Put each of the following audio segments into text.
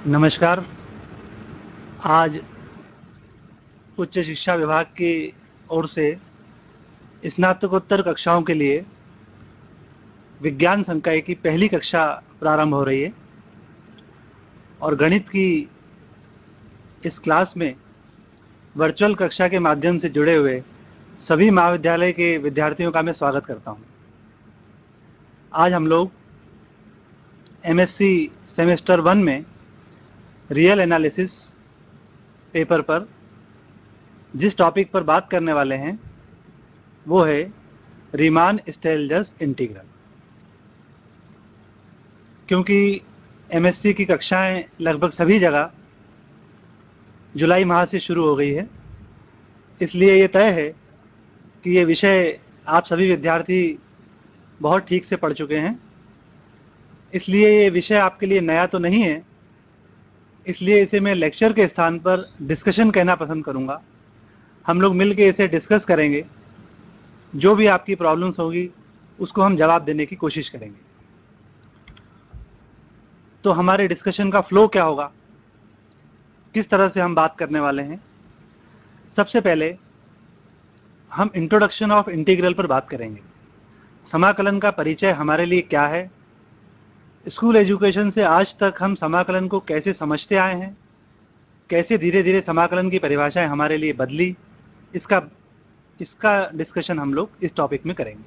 नमस्कार। आज उच्च शिक्षा विभाग की ओर से स्नातकोत्तर कक्षाओं के लिए विज्ञान संकाय की पहली कक्षा प्रारंभ हो रही है और गणित की इस क्लास में वर्चुअल कक्षा के माध्यम से जुड़े हुए सभी महाविद्यालय के विद्यार्थियों का मैं स्वागत करता हूं। आज हम लोग एमएससी सेमेस्टर 1 में रियल एनालिसिस पेपर पर जिस टॉपिक पर बात करने वाले हैं वो है रीमान स्टेल्जस इंटीग्रल। क्योंकि एमएससी की कक्षाएं लगभग सभी जगह जुलाई माह से शुरू हो गई है, इसलिए ये तय है कि ये विषय आप सभी विद्यार्थी बहुत ठीक से पढ़ चुके हैं। इसलिए ये विषय आपके लिए नया तो नहीं है, इसलिए इसे मैं लेक्चर के स्थान पर डिस्कशन कहना पसंद करूँगा। हम लोग मिलकर इसे डिस्कस करेंगे, जो भी आपकी प्रॉब्लम्स होगी उसको हम जवाब देने की कोशिश करेंगे। तो हमारे डिस्कशन का फ्लो क्या होगा, किस तरह से हम बात करने वाले हैं। सबसे पहले हम इंट्रोडक्शन ऑफ इंटीग्रल पर बात करेंगे। समाकलन का परिचय हमारे लिए क्या है, स्कूल एजुकेशन से आज तक हम समाकलन को कैसे समझते आए हैं, कैसे धीरे धीरे समाकलन की परिभाषाएं हमारे लिए बदली, इसका डिस्कशन हम लोग इस टॉपिक में करेंगे।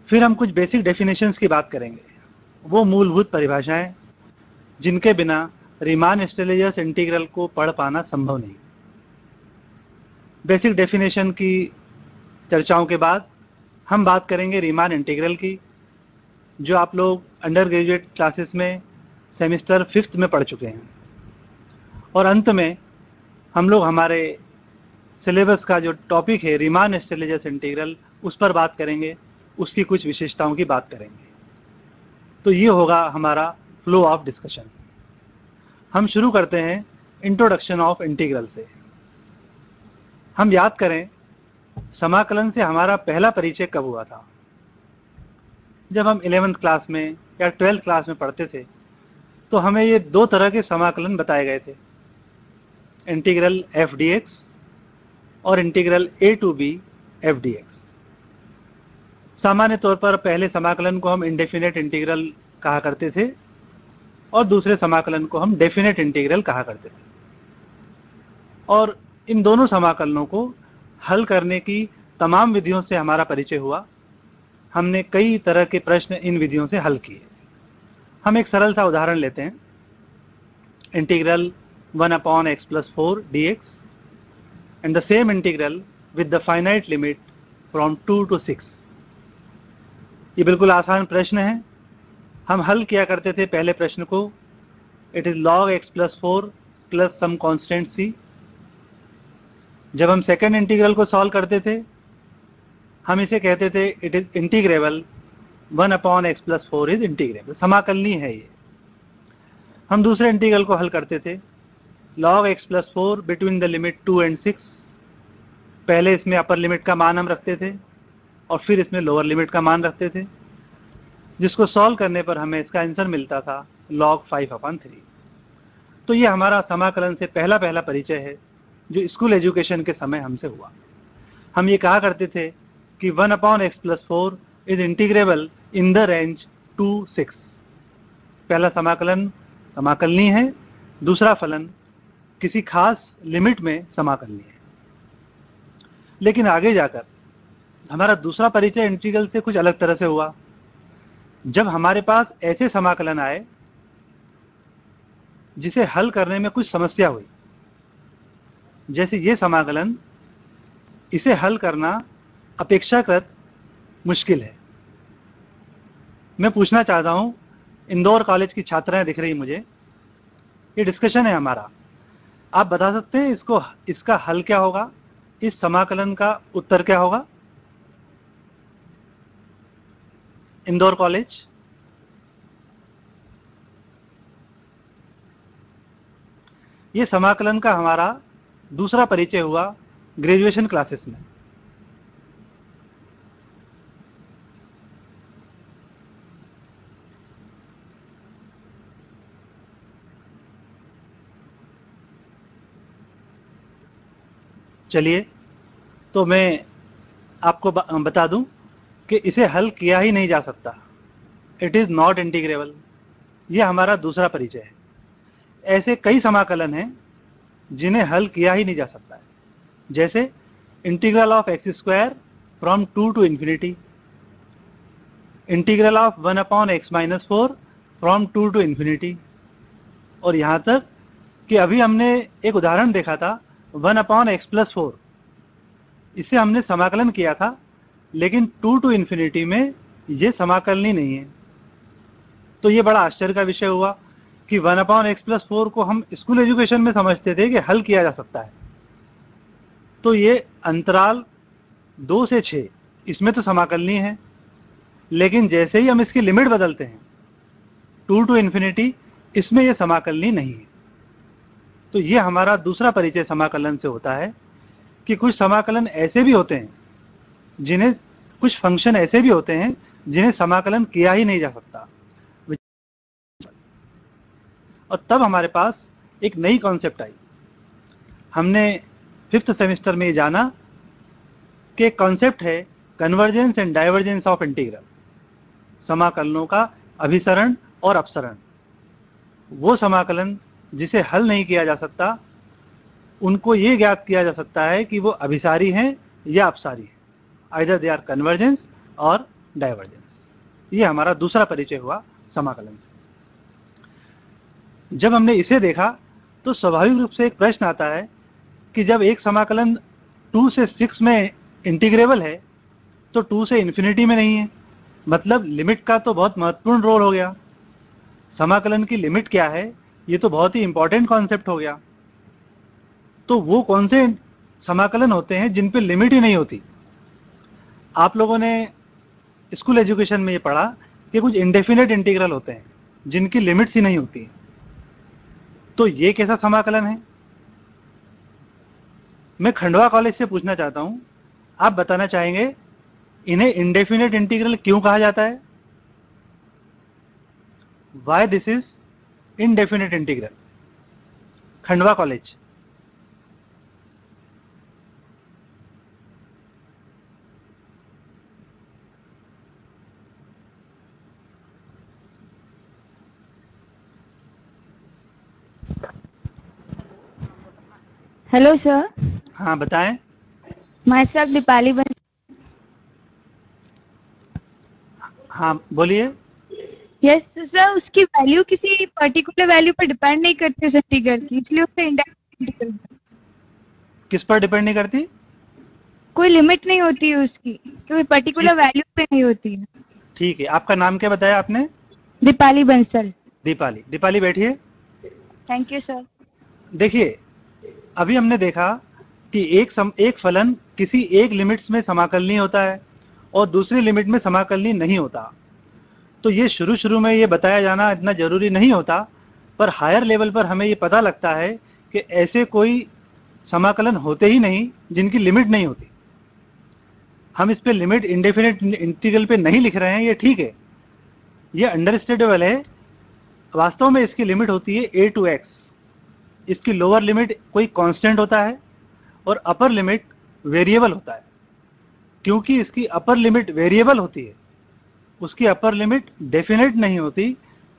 फिर हम कुछ बेसिक डेफिनेशंस की बात करेंगे, वो मूलभूत परिभाषाएं जिनके बिना रीमान स्टेल्जस इंटीग्रल को पढ़ पाना संभव नहीं। बेसिक डेफिनेशन की चर्चाओं के बाद हम बात करेंगे रीमान इंटीग्रल की, जो आप लोग अंडर ग्रेजुएट क्लासेस में सेमेस्टर 5th में पढ़ चुके हैं। और अंत में हम लोग हमारे सिलेबस का जो टॉपिक है रीमान स्टेल्जस इंटीग्रल, उस पर बात करेंगे, उसकी कुछ विशेषताओं की बात करेंगे। तो ये होगा हमारा फ्लो ऑफ डिस्कशन। हम शुरू करते हैं इंट्रोडक्शन ऑफ इंटीग्रल से। हम याद करें समाकलन से हमारा पहला परिचय कब हुआ था। जब हम 11th क्लास में या 12th क्लास में पढ़ते थे तो हमें ये दो तरह के समाकलन बताए गए थे, इंटीग्रल एफ डी एक्स और integral a to b f d x. सामान्य तौर पर पहले समाकलन को हम इंडेफिनेट इंटीग्रल कहा करते थे और दूसरे समाकलन को हम डेफिनेट इंटीग्रल कहा करते थे। और इन दोनों समाकलनों को हल करने की तमाम विधियों से हमारा परिचय हुआ। हमने कई तरह के प्रश्न इन विधियों से हल किए। हम एक सरल सा उदाहरण लेते हैं, integral 1/x+4 dx and the same integral with the finite limit from 2 to 6। ये बिल्कुल आसान प्रश्न है। हम हल किया करते थे पहले प्रश्न को, it is log x+4 plus some constant c। जब हम सेकेंड इंटीग्रल को सॉल्व करते थे हम इसे कहते थे it is integrable 1/x+4 is integrable, समाकलनीय है ये। हम दूसरे इंटीग्रल को हल करते थे log x+4 between the limit 2 and 6। पहले इसमें अपर लिमिट का मान हम रखते थे और फिर इसमें लोअर लिमिट का मान रखते थे, जिसको सॉल्व करने पर हमें इसका आंसर मिलता था log 5/3। तो ये हमारा समाकलन से पहला परिचय है जो स्कूल एजुकेशन के समय हमसे हुआ। हम ये कहा करते थे कि 1/x+4 is integrable in the range 2 to 6। पहला समाकलन समाकलनीय है, दूसरा फलन किसी खास लिमिट में समाकलनीय है। लेकिन आगे जाकर हमारा दूसरा परिचय इंटीग्रल से कुछ अलग तरह से हुआ, जब हमारे पास ऐसे समाकलन आए जिसे हल करने में कुछ समस्या हुई। जैसे ये समाकलन, इसे हल करना अपेक्षाकृत मुश्किल है। मैं पूछना चाहता हूं, इंदौर कॉलेज की छात्राएं दिख रही मुझे, ये डिस्कशन है हमारा, आप बता सकते हैं इसका हल क्या होगा, इस समाकलन का उत्तर क्या होगा? इंदौर कॉलेज, ये समाकलन का हमारा दूसरा परिचय हुआ ग्रेजुएशन क्लासेस में। चलिए, तो मैं आपको बता दूं कि इसे हल किया ही नहीं जा सकता। It is not integrable. ये हमारा दूसरा परिचय है। ऐसे कई समाकलन हैं जिन्हें हल किया ही नहीं जा सकता है, जैसे integral of x square from 2 to infinity, integral of 1 upon x minus 4 फ्रॉम 2 टू इन्फिनिटी, और यहाँ तक कि अभी हमने एक उदाहरण देखा था 1 अपॉन एक्स प्लस 4। इसे हमने समाकलन किया था, लेकिन 2 टू इन्फिनिटी में ये समाकलनीय नहीं है। तो ये बड़ा आश्चर्य का विषय हुआ कि 1 अपॉन एक्स प्लस 4 को हम स्कूल एजुकेशन में समझते थे कि हल किया जा सकता है। तो ये अंतराल 2 से 6 इसमें तो समाकलनीय है, लेकिन जैसे ही हम इसकी लिमिट बदलते हैं 2 टू इन्फिनिटी, इसमें यह समाकलनीय नहीं है। तो ये हमारा दूसरा परिचय समाकलन से होता है कि कुछ समाकलन ऐसे भी होते हैं जिन्हें, कुछ फंक्शन ऐसे भी होते हैं जिन्हें समाकलन किया ही नहीं जा सकता। और तब हमारे पास एक नई कॉन्सेप्ट आई। हमने 5th सेमेस्टर में ये जाना कि कॉन्सेप्ट है convergence and divergence of integral, समाकलनों का अभिसरण और अपसरण। वो समाकलन जिसे हल नहीं किया जा सकता, उनको ये ज्ञात किया जा सकता है कि वो अभिसारी हैं या अपसारी हैं, आइदर दे आर कन्वर्जेंस और डाइवर्जेंस। ये हमारा दूसरा परिचय हुआ समाकलन से। जब हमने इसे देखा तो स्वाभाविक रूप से एक प्रश्न आता है कि जब एक समाकलन 2 से 6 में इंटीग्रेबल है तो 2 से इन्फिनिटी में नहीं है, मतलब लिमिट का तो बहुत महत्वपूर्ण रोल हो गया। समाकलन की लिमिट क्या है, ये तो बहुत ही इंपॉर्टेंट कॉन्सेप्ट हो गया। तो वो कौन से समाकलन होते हैं जिन पे लिमिट ही नहीं होती? आप लोगों ने स्कूल एजुकेशन में ये पढ़ा कि कुछ इंडेफिनेट इंटीग्रल होते हैं जिनकी लिमिट्स ही नहीं होती। तो ये कैसा समाकलन है? मैं खंडवा कॉलेज से पूछना चाहता हूं, आप बताना चाहेंगे इन्हें इंडेफिनेट इंटीग्रल क्यों कहा जाता है? Why this is indefinite integral? Khandwa college. Hello sir. हाँ बताएं। My self Deepali Bansal. हाँ बोलिए। यस सर, उसकी वैल्यू किसी पर्टिकुलर वैल्यू पर डिपेंड नहीं करती उस इंटीग्रल की, इसलिए उसे इंडेफिनेट इंटीग्रल। किस पर डिपेंड नहीं करती? कोई लिमिट नहीं होती है उसकी, कोई पर्टिकुलर वैल्यू पे नहीं होती है। ठीक है, आपका नाम क्या बताया आपने? दीपाली बंसल। दीपाली। दीपाली बैठिए। Thank you sir. देखिए, अभी हमने देखा कि एक फलन किसी एक लिमिट्स में समाकलनीय होता है और दूसरी लिमिट में समाकलनीय नहीं होता। तो ये शुरू में ये बताया जाना इतना जरूरी नहीं होता, पर हायर लेवल पर हमें ये पता लगता है कि ऐसे कोई समाकलन होते ही नहीं जिनकी लिमिट नहीं होती। हम इस पे लिमिट इंडेफिनेट इंटीग्रल पे नहीं लिख रहे हैं, ये ठीक है, ये अंडरस्टैंडेबल है। वास्तव में इसकी लिमिट होती है a to x। इसकी लोअर लिमिट कोई कांस्टेंट होता है और अपर लिमिट वेरिएबल होता है। क्योंकि इसकी अपर लिमिट वेरिएबल होती है, उसकी अपर लिमिट डेफिनेट नहीं होती,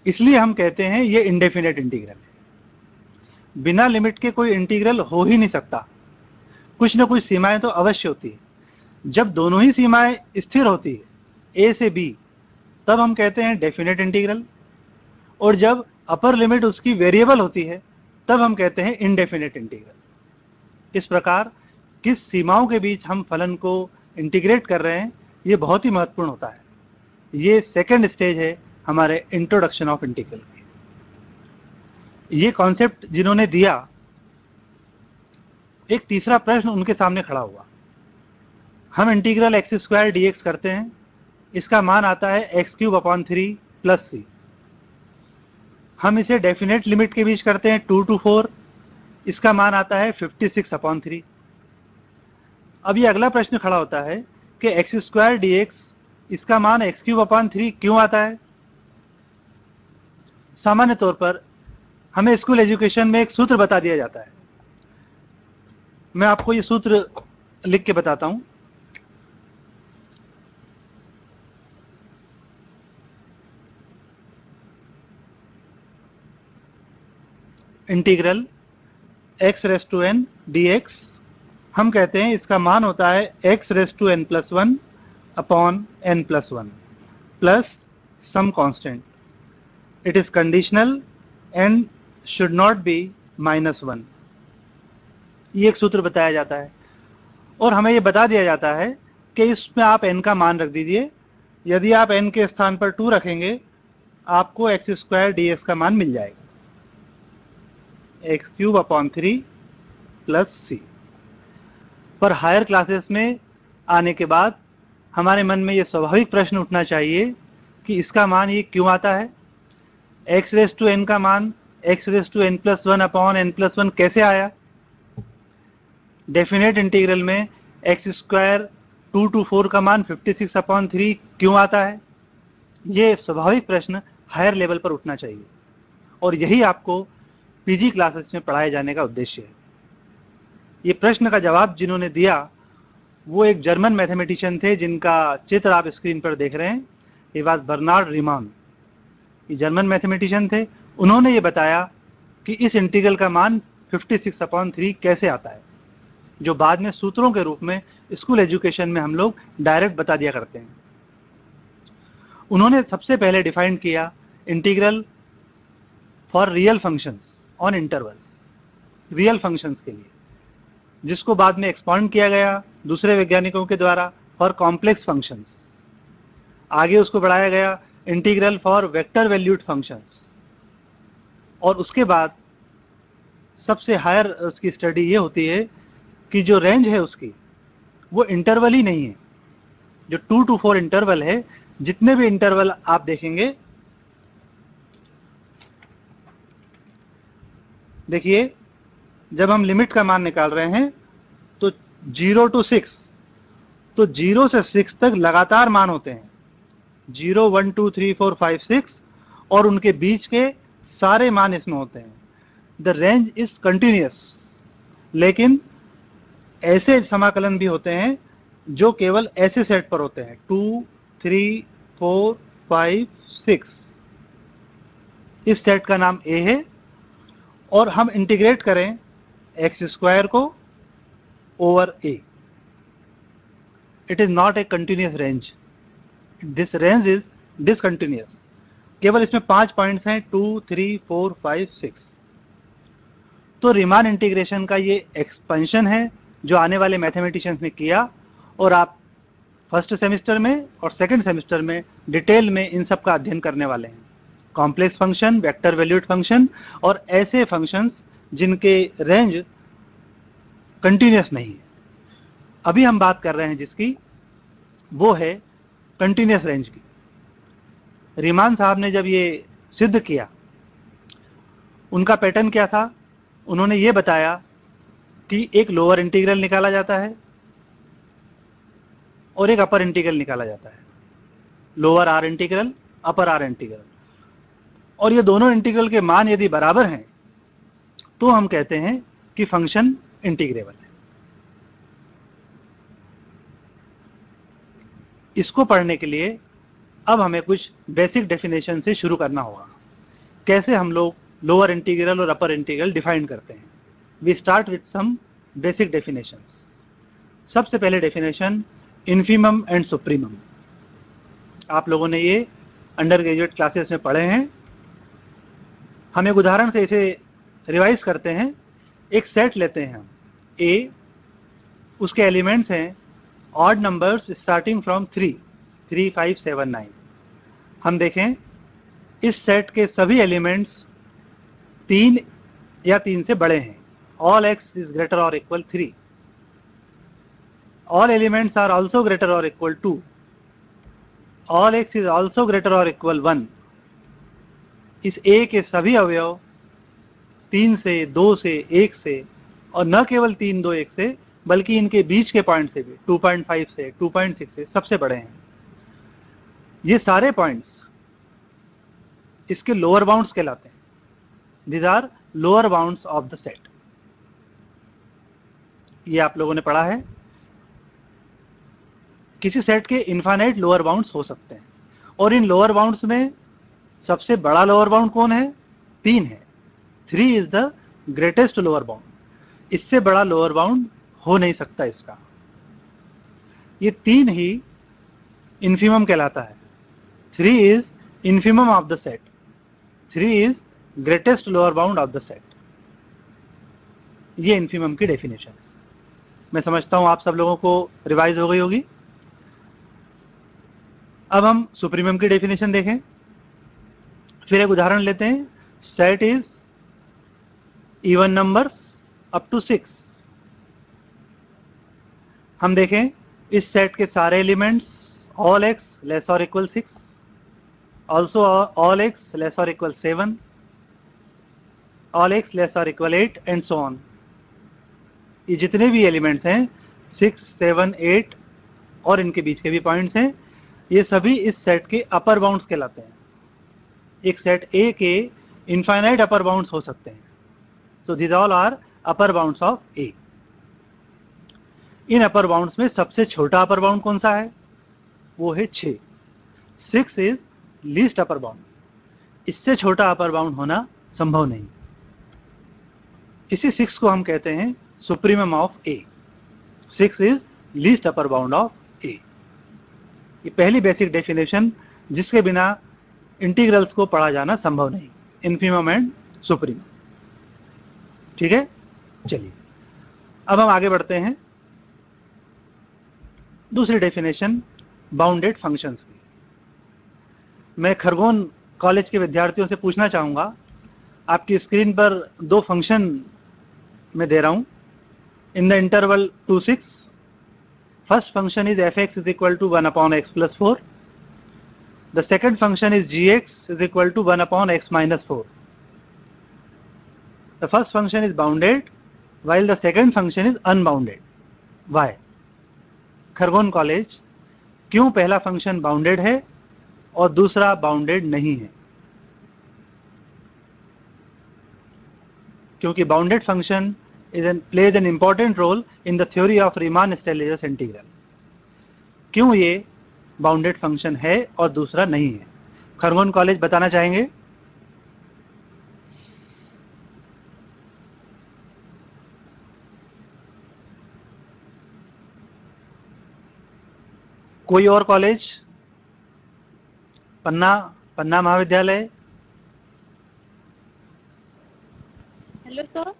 इसलिए हम कहते हैं ये इंडेफिनेट इंटीग्रल है। बिना लिमिट के कोई इंटीग्रल हो ही नहीं सकता, कुछ न कुछ सीमाएं तो अवश्य होती है। जब दोनों ही सीमाएं स्थिर होती है a से b, तब हम कहते हैं डेफिनेट इंटीग्रल, और जब अपर लिमिट उसकी वेरिएबल होती है तब हम कहते हैं इंडेफिनेट इंटीग्रल। इस प्रकार किस सीमाओं के बीच हम फलन को इंटीग्रेट कर रहे हैं, ये बहुत ही महत्वपूर्ण होता है। ये सेकेंड स्टेज है हमारे इंट्रोडक्शन ऑफ इंटीग्रल की। ये कॉन्सेप्ट जिन्होंने दिया, एक तीसरा प्रश्न उनके सामने खड़ा हुआ। हम इंटीग्रल एक्स स्क्वायर dx करते हैं, इसका मान आता है x³ प्लस c। हम इसे डेफिनेट लिमिट के बीच करते हैं 2 to 4, इसका मान आता है 56/3। अब ये अगला प्रश्न खड़ा होता है कि x² dx, इसका मान x³ क्यों आता है? सामान्य तौर पर हमें स्कूल एजुकेशन में एक सूत्र बता दिया जाता है। मैं आपको ये सूत्र लिख के बताता हूं। Integral x raise to n dx, हम कहते हैं इसका मान होता है x raise to n plus one upon n plus one plus some constant. It is conditional and should not be minus one. ये एक सूत्र बताया जाता है और हमें ये बता दिया जाता है कि इसमें आप n का मान रख दीजिए। यदि आप n के स्थान पर 2 रखेंगे आपको एक्स स्क्वायर dx का मान मिल जाएगा, एक्स क्यूब अपॉन 3 प्लस सी। पर हायर क्लासेस में आने के बाद हमारे मन में ये स्वाभाविक प्रश्न उठना चाहिए कि इसका मान ये क्यों आता है, x रेस टू n का मान x raise to n plus one upon n plus one कैसे आया। डेफिनेट इंटीग्रल में एक्स स्क्वायर 2 to 4 का मान 56 अपॉन 3 क्यों आता है। ये स्वाभाविक प्रश्न हायर लेवल पर उठना चाहिए और यही आपको पीजी क्लासेस में पढ़ाए जाने का उद्देश्य है। ये प्रश्न का जवाब जिन्होंने दिया वो एक जर्मन मैथमेटिशियन थे जिनका चित्र आप स्क्रीन पर देख रहे हैं। ये वाज बर्नार्ड रीमान। ये जर्मन मैथमेटिशियन थे। उन्होंने ये बताया कि इस इंटीग्रल का मान 56 अपॉन 3 कैसे आता है, जो बाद में सूत्रों के रूप में स्कूल एजुकेशन में हम लोग डायरेक्ट बता दिया करते हैं। उन्होंने सबसे पहले डिफाइन किया integral for real functions on intervals, real functions के लिए, जिसको बाद में एक्सपांड किया गया दूसरे वैज्ञानिकों के द्वारा फॉर कॉम्प्लेक्स फंक्शंस। आगे उसको बढ़ाया गया integral for vector valued functions और उसके बाद सबसे हायर उसकी स्टडी ये होती है कि जो रेंज है उसकी वो इंटरवल ही नहीं है। जो 2 to 4 इंटरवल है, जितने भी इंटरवल आप देखेंगे, देखिए जब हम लिमिट का मान निकाल रहे हैं तो 0 to 6, तो 0 से 6 तक लगातार मान होते हैं, 0 1 2 3 4 5 6 और उनके बीच के सारे मान इसमें होते हैं। The range is continuous. लेकिन ऐसे समाकलन भी होते हैं जो केवल ऐसे सेट पर होते हैं 2 3 4 5 6। इस सेट का नाम A है और हम इंटीग्रेट करें एक्स स्क्वायर को over A। It is not a continuous range, this range is discontinuous. केवल इसमें 5 पॉइंट्स हैं 2 3 4 5 6। तो रीमान इंटीग्रेशन का ये एक्सपेंशन है जो आने वाले मैथमेटिशियंस ने किया और आप फर्स्ट सेमेस्टर में और सेकंड सेमेस्टर में डिटेल में इन सब का अध्ययन करने वाले हैं। Complex function, vector valued function और ऐसे फंक्शंस जिनके रेंज कंटिन्यूअस नहीं है। अभी हम बात कर रहे हैं जिसकी, वो है कंटिन्यूअस रेंज की। रीमान साहब ने जब ये सिद्ध किया, उनका पैटर्न क्या था, उन्होंने ये बताया कि एक लोअर इंटीग्रल निकाला जाता है और एक अपर इंटीग्रल निकाला जाता है, lower R integral, upper R integral, और ये दोनों इंटीग्रल के मान यदि बराबर हैं तो हम कहते हैं कि फंक्शन इंटीग्रेबल है। इसको पढ़ने के लिए अब हमें कुछ बेसिक डेफिनेशन से शुरू करना होगा। कैसे हम लोग लोअर इंटीग्रल और अपर इंटीग्रल डिफाइन करते हैं। We start with some basic definitions. सबसे पहले डेफिनेशन इन्फीमम एंड सुप्रीमम। आप लोगों ने ये अंडर ग्रेजुएट क्लासेस में पढ़े हैं। हम एक उदाहरण से इसे रिवाइज करते हैं। एक सेट लेते हैं हम A, उसके एलिमेंट्स हैं ऑड नंबर्स स्टार्टिंग फ्रॉम 3 3 5 7 9। हम देखें इस सेट के सभी एलिमेंट्स 3 या 3 से बड़े हैं। ऑल x इज ग्रेटर और equal 3। All elements are also greater और equal 2। All x is also greater और इक्वल 1। इस A के सभी अवयव 3 से, 2 से, 1 से और न केवल 3 2 1 से बल्कि इनके बीच के पॉइंट से भी 2.5 से, 2.6 से सबसे बड़े हैं। ये सारे पॉइंट्स इसके लोअर बाउंड्स कहलाते हैं। These are lower bounds of the set. ये आप लोगों ने पढ़ा है। किसी सेट के इनफाइनाइट लोअर बाउंड्स हो सकते हैं, और इन लोअर बाउंड्स में सबसे बड़ा लोअर बाउंड कौन है? 3 है। 3 is the greatest lower bound. इससे बड़ा लोअर बाउंड हो नहीं सकता इसका। ये 3 ही इन्फिमम कहलाता है। 3 is infimum of the set. 3 is greatest lower bound of the set. ये इन्फिमम की डेफिनेशन है। मैं समझता हूं आप सब लोगों को रिवाइज हो गई होगी। अब हम सुप्रीमम की डेफिनेशन देखें। फिर एक उदाहरण लेते हैं। Set is even numbers up to 6। हम देखें इस सेट के सारे elements all x less or equal 6, also all x less or equal 7, all x less or equal 8 and so on. ये जितने भी एलिमेंट्स हैं 6, 7, 8 और इनके बीच के भी पॉइंट्स हैं, ये सभी इस सेट के अपर बाउंड्स कहलाते हैं। एक सेट ए के इनफाइनाइट अपर बाउंड्स हो सकते हैं। So these all are upper bounds of A. इन अपर बाउंड्स में सबसे छोटा अपर बाउंड कौन सा है? वो है 6। 6 इज लीस्ट अपर बाउंड। इससे छोटा अपर बाउंड होना संभव नहीं। इसी 6 को हम कहते हैं supremum of A. 6 is least upper bound of A. ये पहली बेसिक डेफिनेशन जिसके बिना इंटीग्रल्स को पढ़ा जाना संभव नहीं, इन्फिमम एंड सुप्रीमम। ठीक है, चलिए अब हम आगे बढ़ते हैं दूसरी डेफिनेशन बाउंडेड फंक्शंस की। मैं खरगोन कॉलेज के विद्यार्थियों से पूछना चाहूंगा, आपकी स्क्रीन पर 2 फंक्शन मैं दे रहा हूं in the interval 2, 6। First function is fx is equal to 1 upon x plus 4. The second function is gx is equal to 1 upon x minus 4. The first function is bounded while the second function is unbounded. Why? Khargone college क्यों पहला function bounded है और दूसरा bounded नहीं है? क्योंकि bounded function plays an important role in the theory of Riemann-Stieltjes integral. क्यों ये बाउंडेड फंक्शन है और दूसरा नहीं है? खरगोन कॉलेज बताना चाहेंगे? कोई और कॉलेज? पन्ना महाविद्यालय। हेलो सर,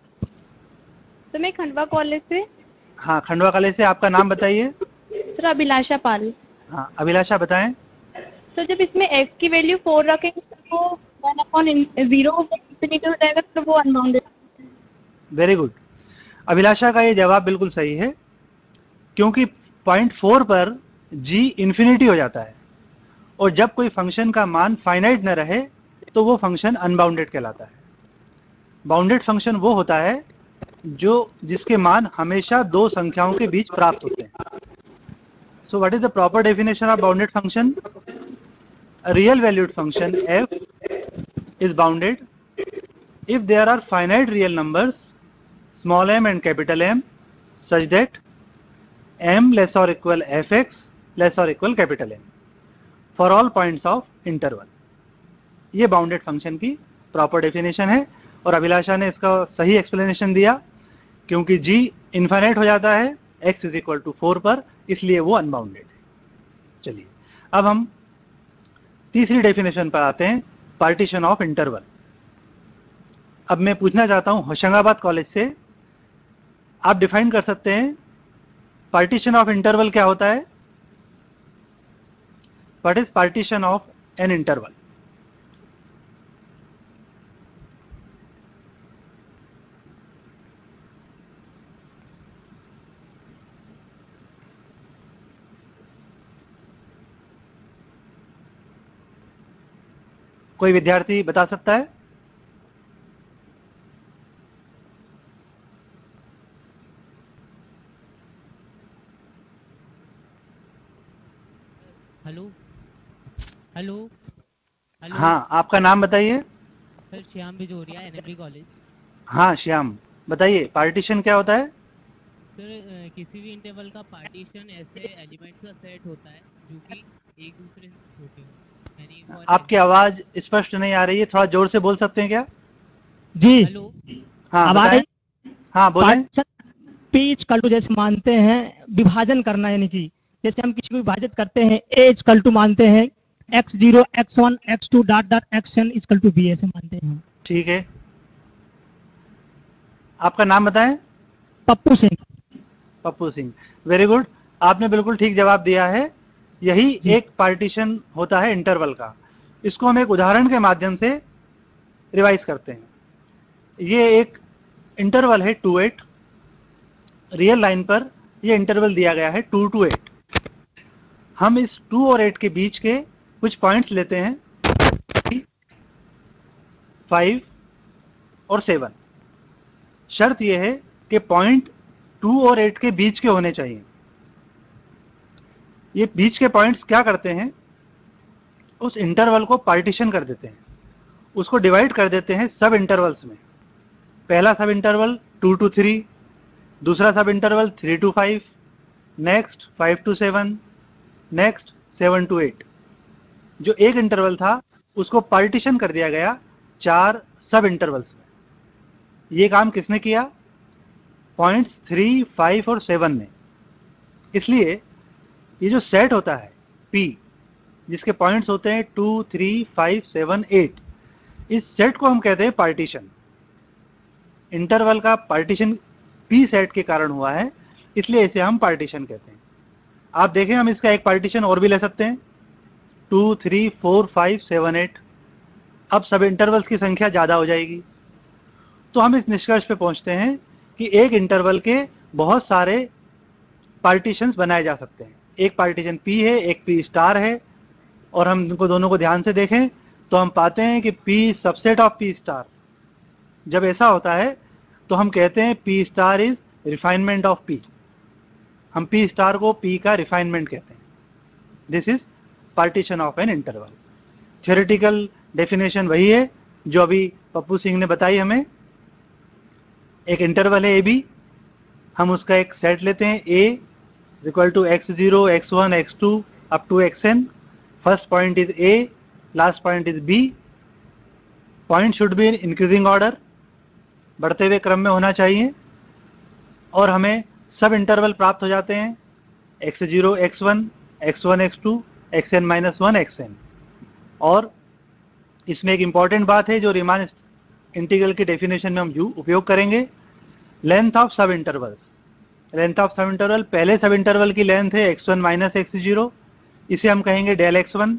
तो मैं खंडवा कॉलेज से। हाँ, खंडवा कॉलेज से। आपका नाम बताइए? सर अभिलाषा पाल। हाँ, अभिलाषा बताएं। सर जब इसमें x की वैल्यू 4 रखेंगे तो 1/0 इंफिनिटी हो जाएगा, तो वो अनबाउंडेड। Very good. अभिलाषा का ये जवाब बिल्कुल सही है, क्योंकि पॉइंट 4 पर g इंफिनिटी हो जाता है, और जब कोई फंक्शन का मान फाइनाइट न रहे तो वो फंक्शन अनबाउंडेड कहलाता है। बाउंडेड फंक्शन वो होता है जिसके मान हमेशा 2 संख्याओं के बीच प्राप्त होते हैं। So what is the proper definition of bounded function? A real valued function f is bounded if there are finite real numbers small m and capital M such that m less or equal fx less or equal capital M for all points of interval. ये bounded function की proper definition है, और अभिलाषा ने इसका सही explanation दिया, क्योंकि g infinite हो जाता है x इज इक्वल टू 4 पर, इसलिए वो अनबाउंडेड है। चलिए अब हम तीसरी डेफिनेशन पर आते हैं, पार्टीशन ऑफ इंटरवल। अब मैं पूछना चाहता हूं होशंगाबाद कॉलेज से, आप डिफाइन कर सकते हैं पार्टीशन ऑफ इंटरवल क्या होता है? What is partition of an interval? कोई विद्यार्थी बता सकता है? Hello hello hello. हाँ, आपका नाम बताइए। Sir Shyam Bijoria, NMD college. हाँ श्याम, बताइए पार्टीशन क्या होता है? सर किसी भी इंटरवल का पार्टीशन ऐसे एलिमेंट्स का सेट होता है जो कि एक दूसरे से छोटे हो, यानी फॉर आपकी आवाज स्पष्ट नहीं आ रही है, थोड़ा जोर से बोल सकते हैं क्या? जी हेलो। हाँ अब आ बताएं। रही हाँ बोलें। पार्टीशन P इक्वल टू जैसे मानते हैं विभाजन करना, यानी कि जैसे हम किसी को विभाजित करते हैं A इक्वल टू मानते हैं x0 x1 x2 dot dot xn equal to b ऐसे मानते हैं। ठीक है, आपका नाम बताएं। पप्पू सिंह। पप्पू सिंह, वेरी गुड, आपने बिल्कुल ठीक जवाब दिया है। यही जी। एक पार्टीशन होता है इंटरवल का। इसको हम एक उदाहरण के माध्यम से रिवाइज करते हैं। ये एक इंटरवल है 2 8, रियल लाइन पर ये इंटरवल दिया गया है 2 to 8। हम इस 2 और 8 के बीच के कुछ पॉइंट्स लेते हैं 5 और 7। शर्त यह है कि पॉइंट 2 और 8 के बीच के होने चाहिए। ये बीच के पॉइंट्स क्या करते हैं, उस इंटरवल को पार्टीशन कर देते हैं, उसको डिवाइड कर देते हैं सब इंटरवल्स में। पहला सब इंटरवल 2 to 3, दूसरा सब interval 3 to 5, next 5 to 7, next 7 to 8। जो एक इंटरवल था उसको पार्टीशन कर दिया गया 4 सब इंटरवल्स में। ये काम किसने किया? पॉइंट्स 3, 5 और 7 ने। इसलिए ये जो सेट होता है P, जिसके पॉइंट्स होते हैं 2, 3, 5, 7, 8, इस सेट को हम कहते हैं पार्टीशन। इंटरवल का पार्टीशन P सेट के कारण हुआ है, इसलिए इसे हम पार्टीशन कहते हैं। आप देखें, हम इसका एक पार्टीशन और भी ले सकते हैं 2, 3, 4, 5, 7, 8। अब सब इंटरवल्स की संख्या ज़्यादा हो जाएगी, तो हम इस निष्कर्ष पे पहुंचते हैं कि एक इंटरवल के बहुत सारे पार्टीशंस बनाए जा सकते हैं। एक पार्टीशन P है, एक P स्टार है, और हम इनको दोनों को ध्यान से देखें तो हम पाते हैं कि P subset of P star. जब ऐसा होता है तो हम कहते हैं P star is refinement of P। हम P स्टार को P का रिफाइनमेंट कहते हैं। This is partition of an interval. Theoretical definition वही है जो अभी पप्पू सिंह ने बताई हमें। एक इंटरवल है AB, हम उसका एक सेट लेते हैं A is equal to x0 x1 x2 up to xn। First point is A, last point is B। Point should be in increasing order, बढ़ते हुए क्रम में होना चाहिए, और हमें सब इंटरवल प्राप्त हो जाते हैं x0 x1 x1 x2 xn-1 xn। और इसमें एक इंपॉर्टेंट बात है जो रीमान इंटीग्रल की डेफिनेशन में हम उपयोग करेंगे, लेंथ ऑफ सब intervals. Length of sub interval, पहले सब इंटरवल की लेंथ है x1 माइनस x0, इसे हम कहेंगे डेल x1।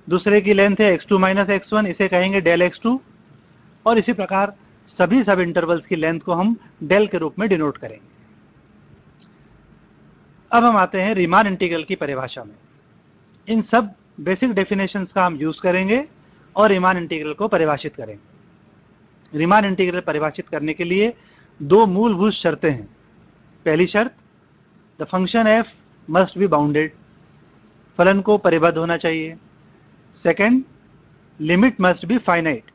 दूसरे की लेंथ है x2 माइनस x1, इसे कहेंगे डेल x2। और इसी प्रकार सभी सब इंटरवल्स की लेंथ को हम डेल के रूप में डिनोट करेंगे। अब हम आते हैं रीमान इंटीग्रल की परिभाषा में। इन सब बेसिक डेफिनेशंस का हम यूज करेंगे और रीमान इंटीग्रल को परिभाषित करेंगे। रीमान इंटीग्रल परिभाषित करने के लिए दो मूलभूत शर्तें हैं। पहली शर्त, the function f must be bounded, फलन को परिबद्ध होना चाहिए। Second, limit must be finite.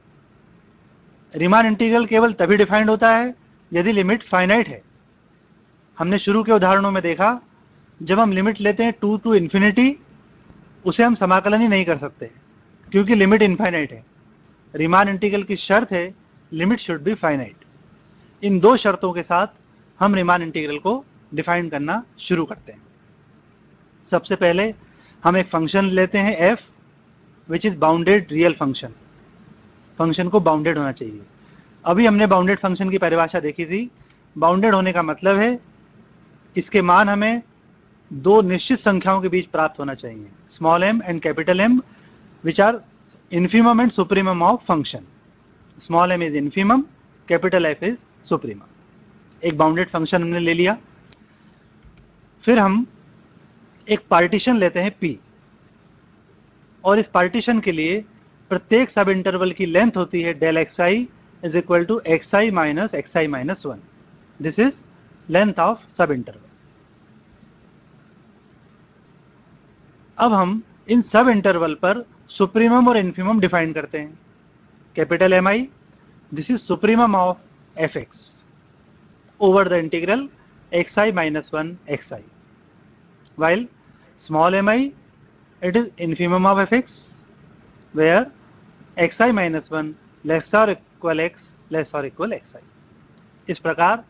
Riemann integral केवल तभी डिफाइंड होता है यदि लिमिट फाइनाइट है। हमने शुरू के उदाहरणों में देखा, जब हम लिमिट लेते हैं 2 to इन्फिनिटी, उसे हम समाकलन ही नहीं कर सकते क्योंकि लिमिट इनफाइनाइट है। रीमान इंटीग्रल की शर्त है लिमिट शुड बी फाइनाइट। इन दो शर्तों के साथ हम रीमान इंटीग्रल को डिफाइन करना शुरू करते हैं। सबसे पहले हम एक फंक्शन लेते हैं f, which is bounded real function. Function को बाउंडेड होना चाहिए। अभी हमने बाउंडेड फंक्शन की परिभाषा देखी थी। बाउंडेड होने का मतलब है इसके मान हमें दो निश्चित संख्याओं के बीच प्राप्त होना चाहिए, small m and capital M, which are infimum and supremum of function. Small m is infimum, capital F is supremum. एक बाउंडेड फंक्शन हमने ले लिया। फिर हम एक पार्टीशन लेते हैं P, और इस पार्टीशन के लिए प्रत्येक सब इंटरवल की लेंथ होती है del xi is equal to xi minus xi minus 1। This is length of sub interval. अब हम इन सब इंटरवल पर सुप्रीमम और इन्फीमम डिफाइन करते हैं। Capital Mi, this is supremum of fx over the integral xi minus 1 xi, while small mi, it is infimum of fx, where xi minus 1 less or equal x less or equal xi. इस प्रकार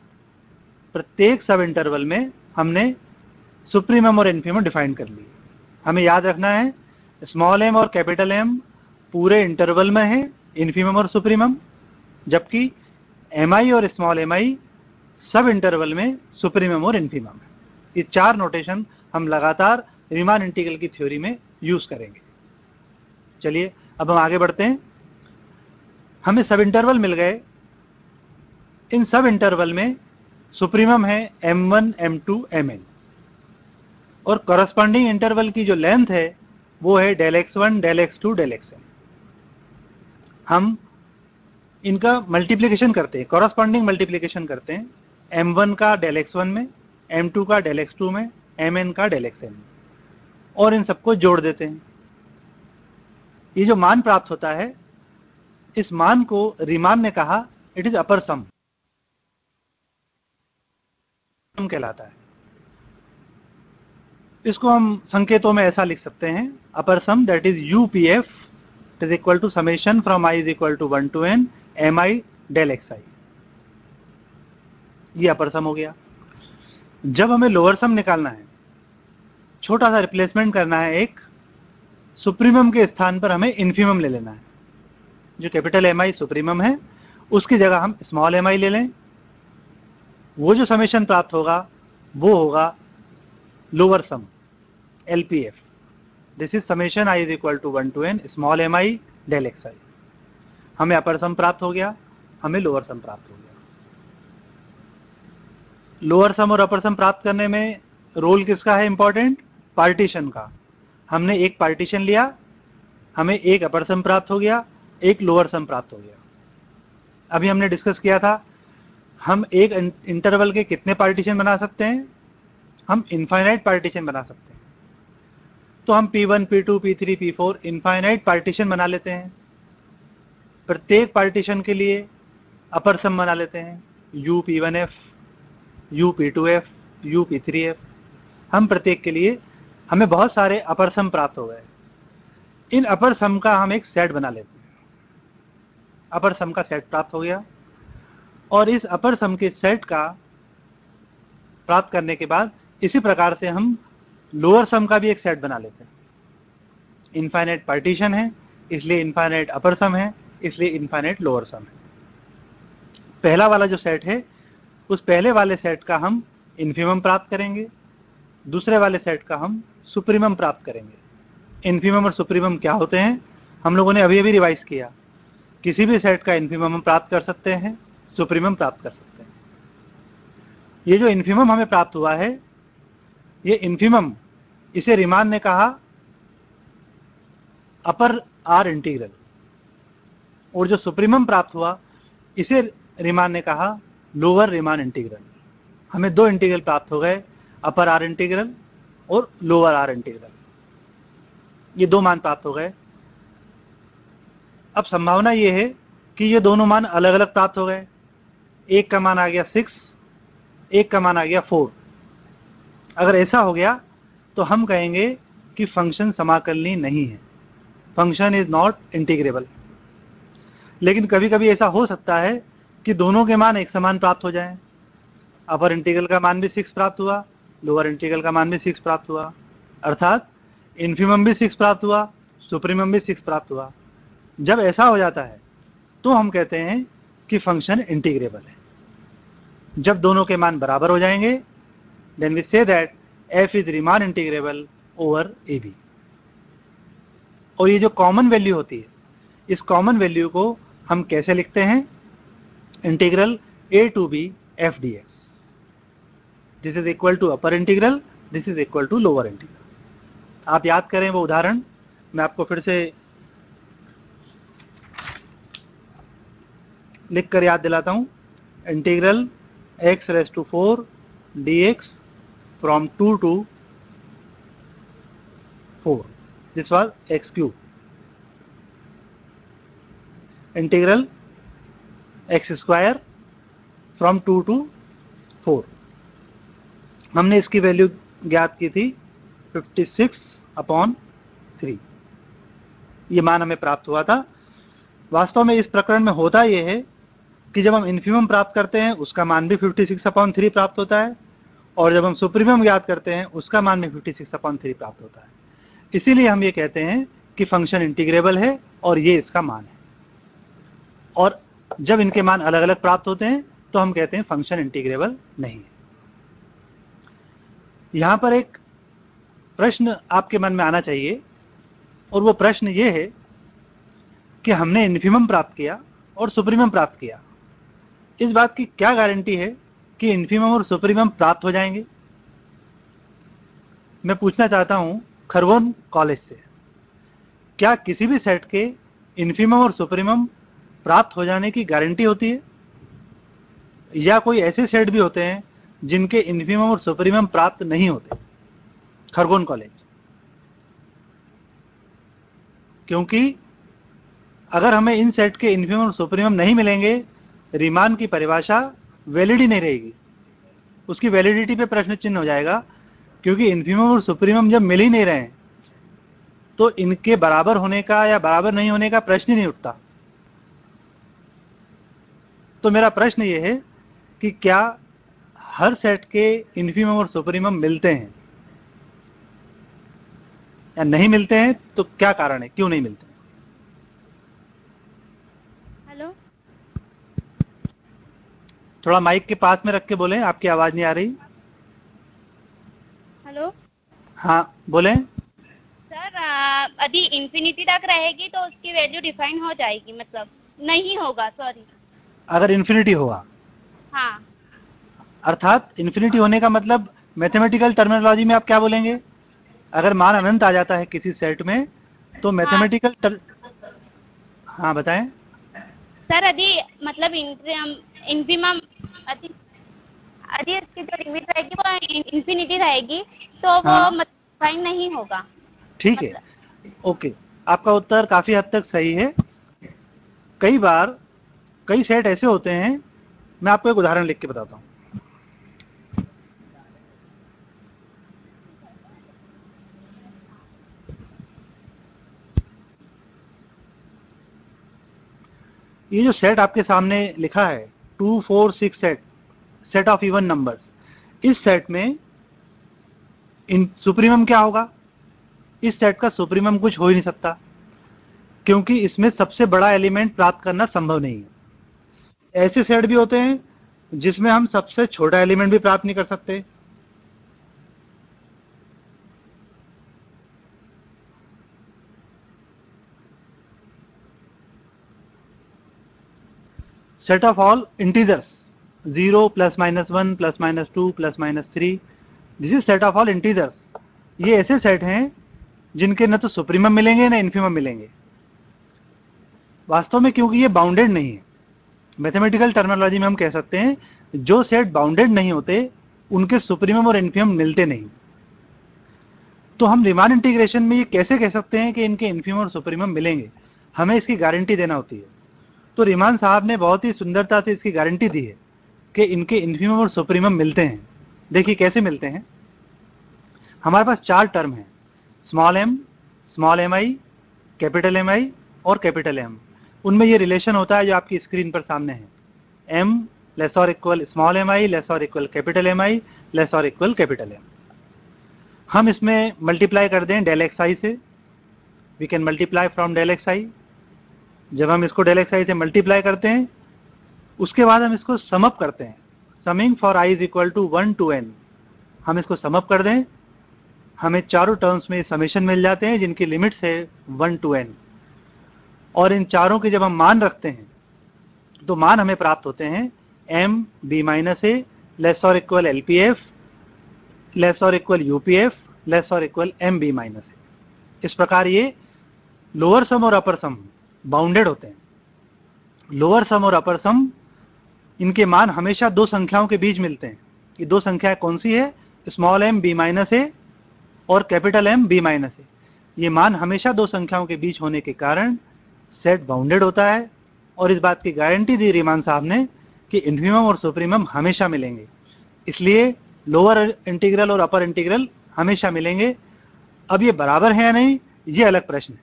प्रत्येक सब interval में हमने supremum और infimum define कर लिए। हमें याद रखना है स्मॉल m और कैपिटल M पूरे इंटरवल में है, इन्फीमम और सुप्रीमम, जबकि mi और स्मॉल mi सब इंटरवल में सुप्रीमम और इन्फीमम है। ये चार नोटेशन हम लगातार रीमान इंटीग्रल की थ्योरी में यूज करेंगे। चलिए अब हम आगे बढ़ते हैं। हमें सब इंटरवल मिल गए। इन सब इंटरवल में सुप्रीमम है m1 m2 mn, और कॉरस्पॉन्डिंग इंटरवल की जो लेंथ है वो है del x1 del x2 del xn। हम इनका मल्टीप्लिकेशन करते हैं, कॉरस्पॉन्डिंग मल्टीप्लिकेशन करते हैं, m1 का del x1 में, m2 का del x2 में, mn का del xn में, और इन सबको जोड़ देते हैं। ये जो मान प्राप्त होता है, इस मान को रीमान ने कहा इट इज अपर सम कहलाता है। इसको हम संकेतों में ऐसा लिख सकते हैं, upper sum that is UPF is equal to summation from i is equal to 1 to n mi del xi। ये अपर सम हो गया। जब हमें लोअर सम निकालना है, छोटा सा रिप्लेसमेंट करना है, एक सुप्रीमम के स्थान पर हमें इन्फीमम ले लेना है। जो कैपिटल Mi सुप्रीमम है उसकी जगह हम स्मॉल mi ले लें। वो जो समेशन प्राप्त होगा वो होगा lower sum LPF। This is summation i is equal to 1 to n स्मॉल mi del xi। हमें अपर सम प्राप्त हो गया, हमें लोअर सम प्राप्त हो गया। लोअर सम और अपर सम प्राप्त करने में रोल किसका है इंपॉर्टेंट? पार्टीशन का। हमने एक पार्टीशन लिया, हमें एक अपर सम प्राप्त हो गया, एक लोअर सम प्राप्त हो गया। अभी हमने डिस्कस किया था हम एक इंटरवल के कितने पार्टीशन बना सकते हैं? हम इनफाइनाइट पार्टीशन बना सकते हैं। तो हम P1 P2 P3 P4 infinite partition बना लेते हैं। प्रत्येक पार्टीशन के लिए अपर सम बना लेते हैं, UP1F, UP2F, UP3F। हम प्रत्येक के लिए हमें बहुत सारे अपर सम प्राप्त हो गए। इन अपर सम का हम एक सेट बना लेते हैं। अपर सम का सेट प्राप्त हो गया, और इस अपर सम के सेट का प्राप्त करने के बाद इसी प्रकार से हम लोअर सम का भी एक सेट बना लेते हैं। इनफाइनाइट पार्टीशन है इसलिए इनफाइनाइट अपर सम है, इसलिए इनफाइनाइट लोअर सम है। पहला वाला जो सेट है उस पहले वाले सेट का हम इन्फीमम प्राप्त करेंगे, दूसरे वाले सेट का हम सुप्रीमम प्राप्त करेंगे। इन्फीमम और सुप्रीमम क्या होते हैं हम लोगों ने अभी अभी रिवाइज किया। किसी भी सेट का इन्फीमम हम प्राप्त कर सकते हैं, सुप्रीमम प्राप्त कर सकते हैं। ये जो इन्फीमम हमें प्राप्त हुआ है, ये इन्फीमम, इसे रीमान ने कहा अपर आर इंटीग्रल, और जो सुप्रीमम प्राप्त हुआ इसे रीमान ने कहा लोअर रीमान इंटीग्रल। हमें दो इंटीग्रल प्राप्त हो गए, अपर आर इंटीग्रल और लोअर आर इंटीग्रल। ये दो मान प्राप्त हो गए। अब संभावना ये है कि ये दोनों मान अलग अलग प्राप्त हो गए। एक का मान आ गया 6, एक का मान आ गया 4। अगर ऐसा हो गया तो हम कहेंगे कि फंक्शन समाकलनीय नहीं है, फंक्शन इज नॉट इंटीग्रेबल। लेकिन कभी कभी ऐसा हो सकता है कि दोनों के मान एक समान प्राप्त हो जाएं। अपर इंटीग्रल का मान भी 6 प्राप्त हुआ, लोअर इंटीग्रल का मान भी 6 प्राप्त हुआ, अर्थात इन्फीमम भी 6 प्राप्त हुआ, सुप्रीमम भी 6 प्राप्त हुआ। जब ऐसा हो जाता है तो हम कहते हैं कि फंक्शन इंटीग्रेबल है। जब दोनों के मान बराबर हो जाएंगे, then we say that f is Riemann integrable over AB। और ये जो कॉमन वैल्यू होती है, इस कॉमन वैल्यू को हम कैसे लिखते हैं? Integral a to b f dx। This is equal to upper integral, this is equal to lower integral. आप याद करें वो उदाहरण, मैं आपको फिर से लिख कर याद दिलाता हूं। Integral x raised to 4 dx from 2 to 4, this was x cube। Integral x square from 2 to 4, हमने इसकी वैल्यू ज्ञात की थी 56/3, ये मान हमें प्राप्त हुआ था। वास्तव में इस प्रकरण में होता यह है कि जब हम इन्फीमम प्राप्त करते हैं उसका मान भी 56/3 प्राप्त होता है, और जब हम सुप्रीमम ज्ञात करते हैं उसका मान भी 56/3 प्राप्त होता है। इसीलिए हम ये कहते हैं कि फंक्शन इंटीग्रेबल है और ये इसका मान है। और जब इनके मान अलग अलग प्राप्त होते हैं तो हम कहते हैं फंक्शन इंटीग्रेबल नहीं है। यहां पर एक प्रश्न आपके मन में आना चाहिए, और वो प्रश्न ये है कि हमने इन्फीमम प्राप्त किया और सुप्रीमम प्राप्त किया, इस बात की क्या गारंटी है कि इन्फीमम और सुप्रीमम प्राप्त हो जाएंगे? मैं पूछना चाहता हूं खरगोन कॉलेज से, क्या किसी भी सेट के इन्फीमम और सुप्रीमम प्राप्त हो जाने की गारंटी होती है, या कोई ऐसे सेट भी होते हैं जिनके इन्फीमम और सुप्रीमम प्राप्त नहीं होते? खरगोन कॉलेज, क्योंकि अगर हमें इन सेट के इन्फीमम और सुप्रीमम नहीं मिलेंगे, रीमान की परिभाषा वैलिड ही नहीं रहेगी, उसकी वैलिडिटी पे प्रश्न चिन्ह हो जाएगा, क्योंकि इन्फीमम और सुप्रीमम जब मिल ही नहीं रहे हैं तो इनके बराबर होने का या बराबर नहीं होने का प्रश्न ही नहीं उठता। तो मेरा प्रश्न ये है कि क्या हर सेट के इन्फीमम और सुप्रीमम मिलते हैं या नहीं मिलते हैं? तो क्या कारण है, क्यों नहीं मिलते? हेलो, थोड़ा माइक के पास में रख के बोलें, आपकी आवाज नहीं आ रही। हेलो हाँ बोलें। सर, यदि इंफिनिटी तक रहेगी तो उसकी वैल्यू डिफाइन हो जाएगी, मतलब नहीं होगा, सॉरी। अगर इन्फिनिटी होगा, हाँ, अर्थात इन्फिनिटी होने का मतलब मैथमेटिकल टर्मिनोलॉजी में आप क्या बोलेंगे? अगर मान अनंत आ जाता है किसी सेट में तो मैथमेटिकल हाँ बताएं सर, यदि मतलब इन्फीमम यदि इसकी जो लिमिट रहेगी वो इंफिनिटी रहेगी तो वो हाँ। डिफाइन नहीं होगा। ठीक है, ओके, आपका उत्तर काफी हद तक सही है। कई बार कई सेट ऐसे होते हैं, मैं आपको एक उदाहरण लिख के बताता हूं। ये जो सेट आपके सामने लिखा है 2, 4, 6 सेट ऑफ इवन नंबर्स, इस सेट में इन सुप्रीमम क्या होगा? इस सेट का सुप्रीमम कुछ हो ही नहीं सकता, क्योंकि इसमें सबसे बड़ा एलिमेंट प्राप्त करना संभव नहीं है। ऐसे सेट भी होते हैं जिसमें हम सबसे छोटा एलिमेंट भी प्राप्त नहीं कर सकते। Set of all integers 0 +- 1 +- 2 +- 3, this is set of all integers. ये ऐसे सेट हैं जिनके न तो सुप्रीमम मिलेंगे न इन्फीमम मिलेंगे। वास्तव में क्योंकि ये बाउंडेड नहीं है, मैथमेटिकल टर्मिनोलॉजी में हम कह सकते हैं जो सेट बाउंडेड नहीं होते उनके सुप्रीमम और इन्फीमम मिलते नहीं। तो हम रीमान इंटीग्रेशन में ये कैसे कह सकते हैं कि इनके इन्फीमम और सुप्रीमम मिलेंगे? हमें इसकी गारंटी देना होती है। तो रीमान साहब ने बहुत ही सुंदरता से इसकी गारंटी दी है कि इनके इन्फीमम और सुप्रीमम मिलते हैं। देखिए कैसे मिलते हैं। हमारे पास 4 टर्म हैं, small m, small mi, capital Mi और कैपिटल M। उनमें ये रिलेशन होता है जो आपकी स्क्रीन पर सामने है, m less or equal small mi less or equal capital Mi less or equal capital M। हम इसमें मल्टीप्लाई कर दें डेल xi से, we can multiply from del xi। जब हम इसको डेल xi से मल्टीप्लाई करते हैं उसके बाद हम इसको सम अप करते हैं, summing for i is equal to 1 to n। हम इसको सम अप कर दें, हमें चारों टर्म्स में समेशन मिल जाते हैं जिनकी लिमिट्स है 1 to n, और इन चारों के जब हम मान रखते हैं तो मान हमें प्राप्त होते हैं m b minus a less or equal LPF less or equal UPF less or equal MB minus a। इस प्रकार ये लोअर सम और अपर सम बाउंडेड होते हैं। लोअर सम और अपर सम, इनके मान हमेशा दो संख्याओं के बीच मिलते हैं। ये दो संख्याएं कौन सी है? Small m b minus a और capital M b minus a। ये मान हमेशा दो संख्याओं के बीच होने के कारण सेट बाउंडेड होता है, और इस बात की गारंटी दी रीमान साहब ने कि इन्फीमम और सुप्रीमम हमेशा मिलेंगे। इसलिए लोअर इंटीग्रल और अपर इंटीग्रल हमेशा मिलेंगे। अब ये बराबर है या नहीं, ये अलग प्रश्न है।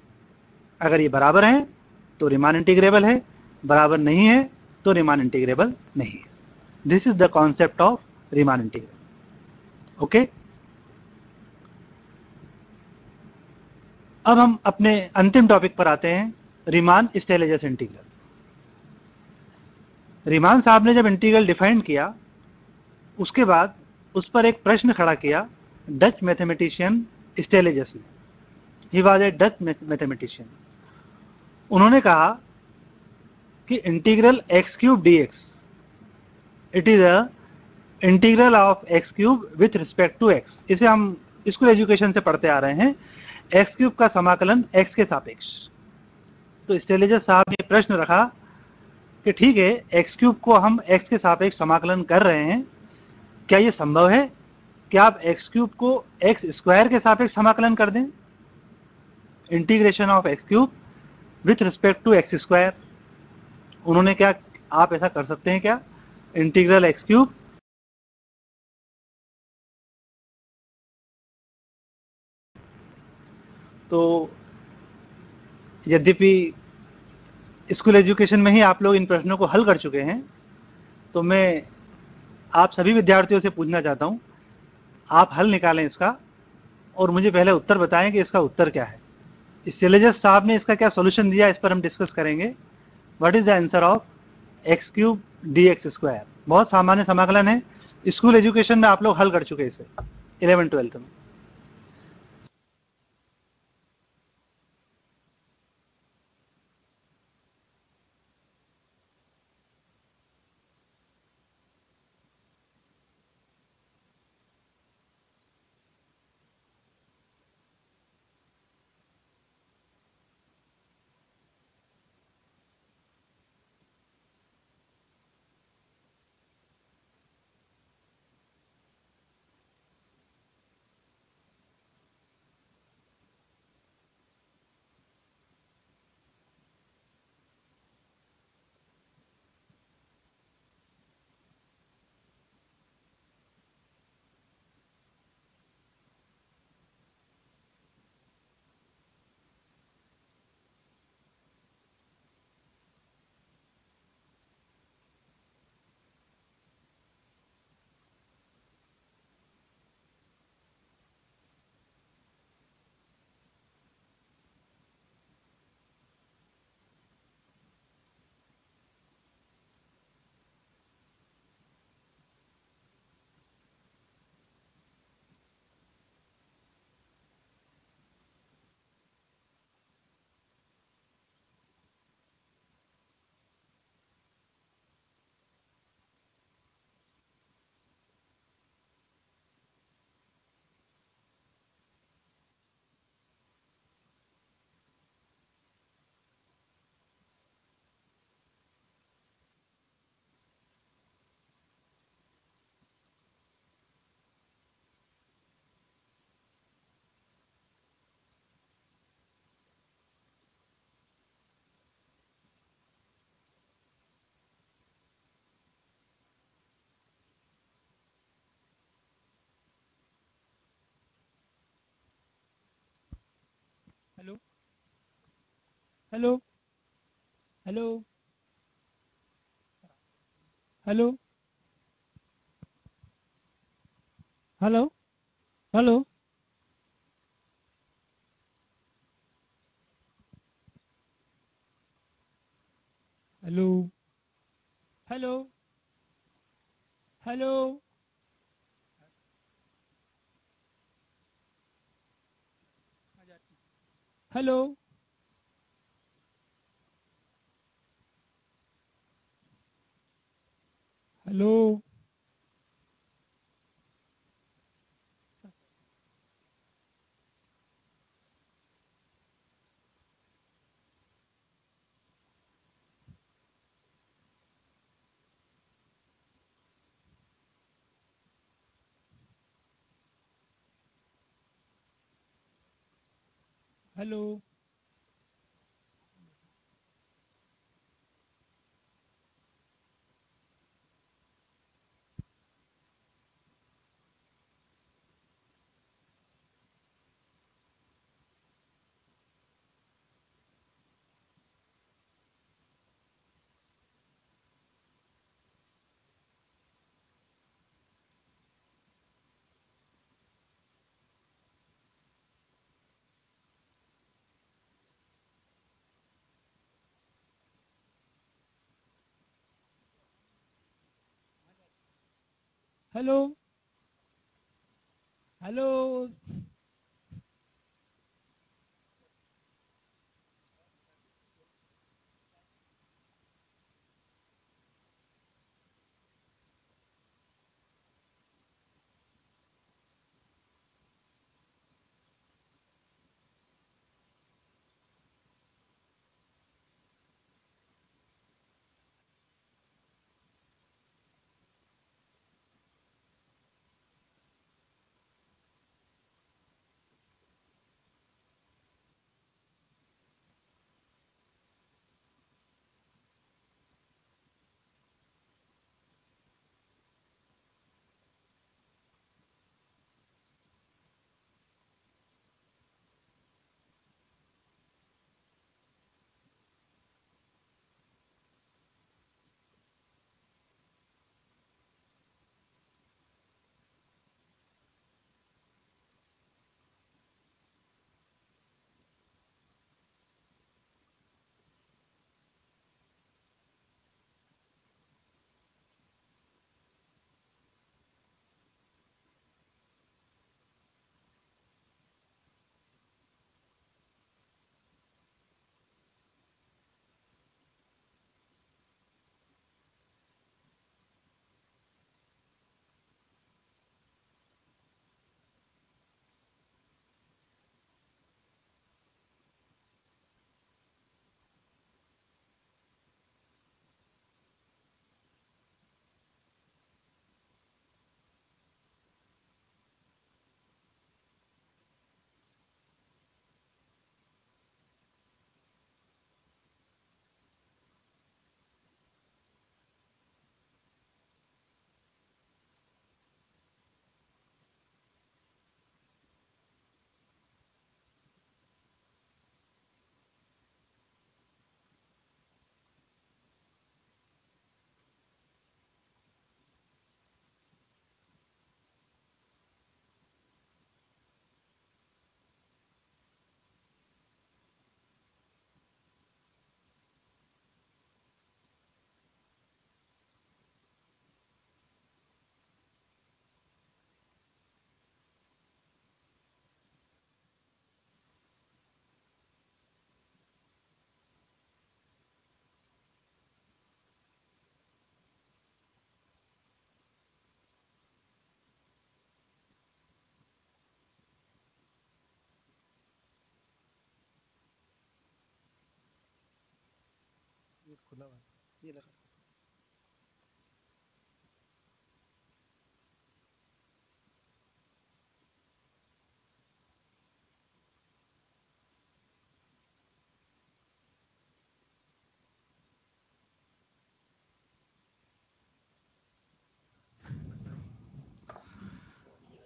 अगर ये बराबर हैं तो रीमान इंटीग्रेबल है, बराबर नहीं है तो रीमान इंटीग्रेबल नहीं है। This is the concept of Riemann integral. Okay, अब हम अपने अंतिम टॉपिक पर आते हैं, रीमान स्टेलेजस इंटीग्रल। रीमान साहब ने जब इंटीग्रल डिफाइन किया, उसके बाद उस पर एक प्रश्न खड़ा किया डच मैथमेटिशियन स्टेलेजस ने। He was a Dutch mathematician. उन्होंने कहा कि integral x cube d x, it is a integral of x cube with respect to x. इसे हम स्कूल एजुकेशन से पढ़ते आ रहे हैं, एक्स क्यूब का समाकलन एक्स के सापेक्ष। तो स्टेलेजस साहब ने प्रश्न रखा कि ठीक है, एक्स क्यूब को हम एक्स के सापेक्ष समाकलन कर रहे हैं, क्या ये संभव है कि आप एक्स क्यूब को एक्स स्क्वायर के सापेक्ष समाकलन कर दें? Integration of x cube with respect to x square. उन्होंने क्या, आप ऐसा कर सकते हैं क्या? इंटीग्रल एक्स क्यूब तो यद्यपि स्कूल एजुकेशन में ही आप लोग इन प्रश्नों को हल कर चुके हैं, तो मैं आप सभी विद्यार्थियों से पूछना चाहता हूं, आप हल निकालें इसका और मुझे पहले उत्तर बताएं कि इसका उत्तर क्या है। स्टेलेजस साहब ने इसका क्या सॉल्यूशन दिया, इस पर हम डिस्कस करेंगे। What is the answer of x cube d x square? बहुत सामान्य समाकलन है, स्कूल एजुकेशन में आप लोग हल कर चुके इसे 11th-12th में। Hello hello hello hello hello hello hello hello hello hello hello hello hello hello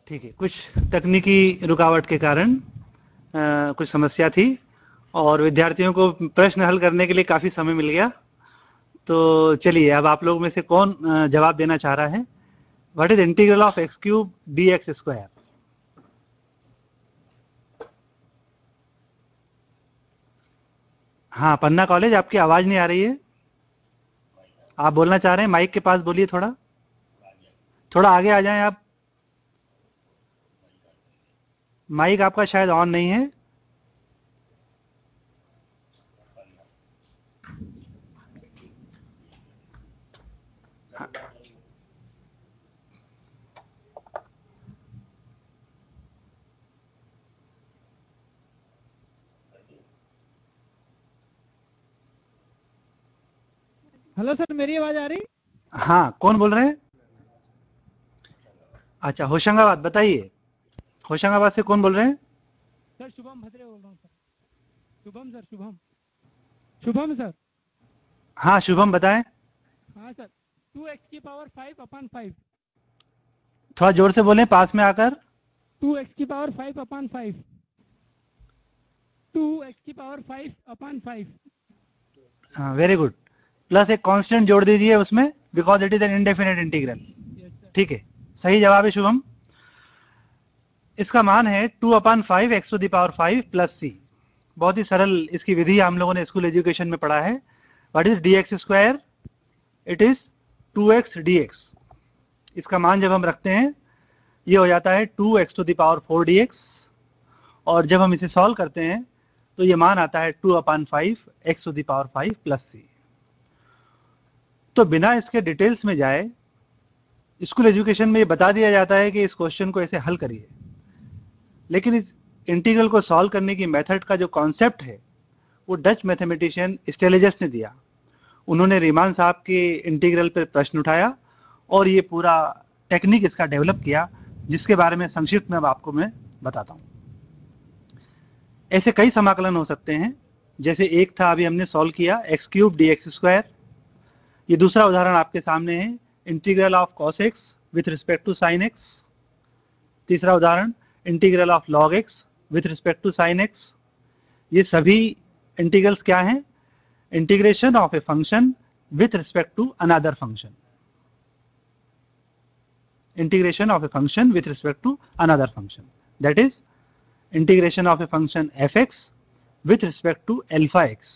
ठीक है, कुछ तकनीकी रुकावट के कारण कुछ समस्या थी और विद्यार्थियों को प्रश्न हल करने के लिए काफ़ी समय मिल गया। तो चलिए, अब आप लोग में से कौन जवाब देना चाह रहा है? What is integral of x cube d x square? हाँ, पन्ना कॉलेज, आपकी आवाज़ नहीं आ रही है। आप बोलना चाह रहे हैं? माइक के पास बोलिए, थोड़ा थोड़ा आगे आ जाएं आप। माइक आपका शायद ऑन नहीं है। हेलो सर, मेरी आवाज आ रही? हाँ, कौन बोल रहे हैं? अच्छा, होशंगाबाद, बताइए। होशंगाबाद से कौन बोल रहे हैं? सर शुभम भद्रे बोल रहा हूँ sir. Shubham sir, Shubham Shubham sir. हाँ, शुभम बताएं। हाँ सर, 2x की पावर 5 अपॉन 5। थोड़ा जोर से बोलें, पास में आकर। 2x की पावर 5 अपॉन 5। 2x की पावर 5 अपॉन 5। हाँ, वेरी गुड। प्लस एक कांस्टेंट जोड़ दीजिए उसमें, because it is an indefinite integral. ठीक है, सही जवाब है शुभम। इसका मान है 2/5 x to the power 5 plus c। बहुत ही सरल इसकी विधि हम लोगों ने स्कूल एजुकेशन में पढ़ा है। What is dx square? It is 2x dx। इसका मान जब हम रखते हैं ये हो जाता है 2x⁴ dx, और जब हम इसे सॉल्व करते हैं तो ये मान आता है 2/5 x⁵ प्लस c। तो बिना इसके डिटेल्स में जाए स्कूल एजुकेशन में ये बता दिया जाता है कि इस क्वेश्चन को ऐसे हल करिए, लेकिन इस इंटीग्रल को सॉल्व करने की मेथड का जो कॉन्सेप्ट है वो डच मैथमेटिशियन स्टेलेजस ने दिया। उन्होंने रीमान साहब के इंटीग्रल पर प्रश्न उठाया और ये पूरा टेक्निक इसका डेवलप किया, जिसके बारे में संक्षिप्त में अब आपको मैं बताता हूँ। ऐसे कई समाकलन हो सकते हैं, जैसे एक था अभी हमने सॉल्व किया x³ dx²। ये दूसरा उदाहरण आपके सामने है, integral of cos x with respect to sin x। तीसरा उदाहरण integral of log x with respect to sin x। ये सभी इंटीग्रल्स क्या हैं? Integration of a function with respect to another function, integration of a function with respect to another function, that is integration of a function fx with respect to alpha x।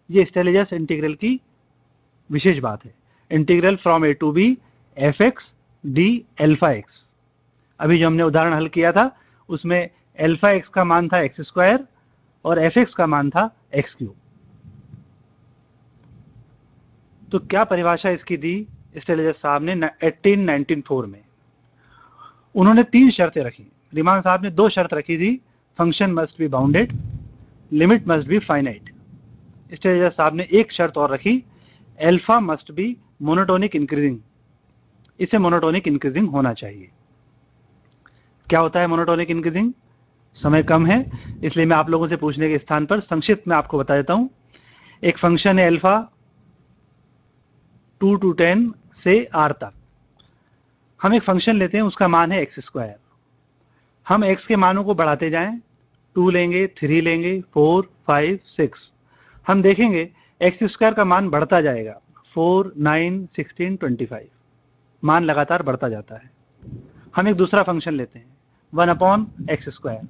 ये स्टेलेजस integral की विशेष बात है, integral from a to b fx d alpha x। अभी जो हमने उदाहरण हल किया था उसमें alpha x का मान था x² और fx का मान था x³। तो क्या परिभाषा इसकी दी स्टेलेजस साहब ने 1894 में? उन्होंने 3 शर्तें रखी। रीमान साहब ने 2 शर्त रखी थी, function must be bounded, limit must be finite. Stieltjes साहब ने एक शर्त और रखी, alpha must be monotonic increasing, इसे मोनोटोनिक इंक्रीजिंग होना चाहिए। क्या होता है मोनोटोनिक इंक्रीजिंग? समय कम है इसलिए मैं आप लोगों से पूछने के स्थान पर संक्षिप्त में आपको बता देता हूं। एक फंक्शन है अल्फा 2 to 10 से r तक। हम एक फंक्शन लेते हैं, उसका मान है x²। हम x के मानों को बढ़ाते जाएं, 2 लेंगे, 3 लेंगे, 4, 5, 6। हम देखेंगे x² का मान बढ़ता जाएगा, 4, 9, 16, 25, मान लगातार बढ़ता जाता है। हम एक दूसरा फंक्शन लेते हैं 1/x²।